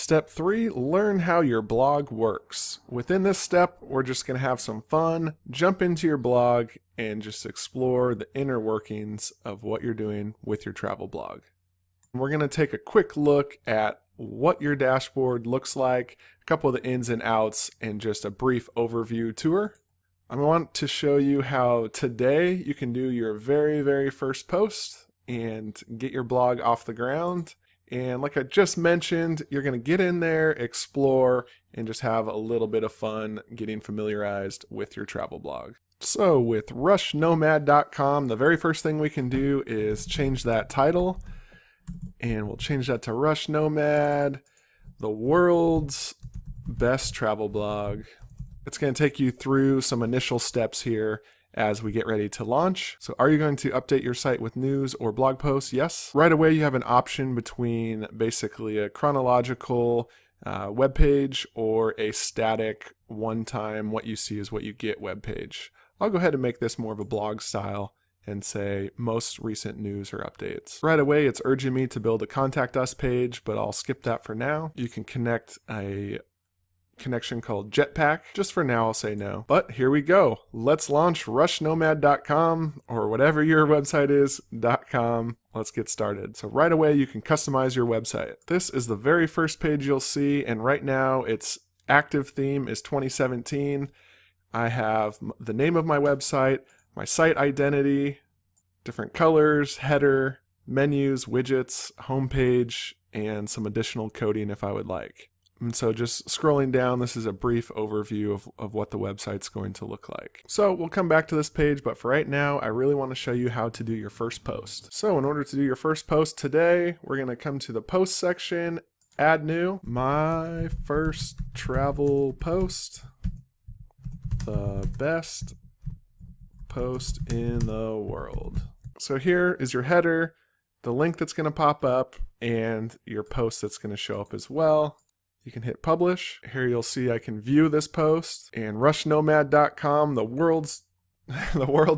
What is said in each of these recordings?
Step 3, learn how your blog works. Within this step, we're just going to have some fun, jump into your blog, and just explore the inner workings of what you're doing with your travel blog. We're going to take a quick look at what your dashboard looks like, a couple of the ins and outs, and just a brief overview tour. I want to show you how today you can do your very first post and get your blog off the ground. And like I just mentioned, you're going to get in there, explore, and just have a little bit of fun getting familiarized with your travel blog. So with rushnomad.com, the very first thing we can do is change that title. And we'll change that to Rush Nomad, the world's best travel blog. It's going to take you through some initial steps here as we get ready to launch. So are you going to update your site with news or blog posts? Yes. Right away you have an option between basically a chronological web page or a static one-time what you see is what you get web page. I'll go ahead and make this more of a blog style and say most recent news or updates. Right away it's urging me to build a contact us page, but I'll skip that for now. You can connect a connection called Jetpack. Just for now I'll say no. But here we go. Let's launch rushnomad.com or whatever your website is .com. Let's get started. So right away you can customize your website. This is the very first page you'll see, and right now its active theme is 2017. I have the name of my website, my site identity, different colors, header, menus, widgets, homepage, and some additional coding if I would like. And so just scrolling down, this is a brief overview of what the website's going to look like. So we'll come back to this page, but for right now, I really want to show you how to do your first post. So in order to do your first post today, we're going to come to the post section, add new, my first travel post, the best post in the world. So here is your header, the link that's going to pop up, and your post that's going to show up as well. You can hit publish. Here you'll see I can view this post, and rushnomad.com, the world's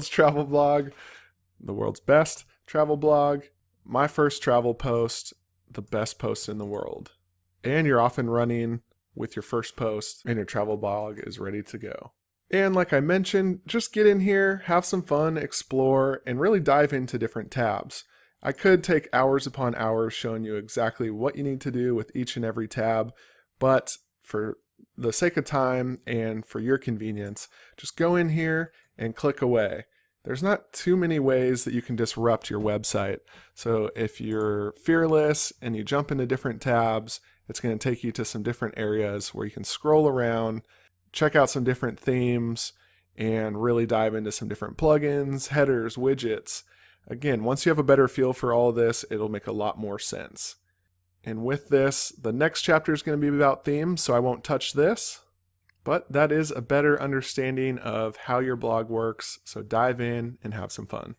travel blog, the world's best travel blog, my first travel post, the best post in the world. And you're off and running with your first post, and your travel blog is ready to go. And like I mentioned, just get in here, have some fun, explore, and really dive into different tabs. I could take hours upon hours showing you exactly what you need to do with each and every tab, but for the sake of time and for your convenience, just go in here and click away. There's not too many ways that you can disrupt your website. So if you're fearless and you jump into different tabs, it's going to take you to some different areas where you can scroll around, check out some different themes, and really dive into some different plugins, headers, widgets. Again, once you have a better feel for all of this, it'll make a lot more sense. And with this, the next chapter is going to be about themes, so I won't touch this. But that is a better understanding of how your blog works, so dive in and have some fun.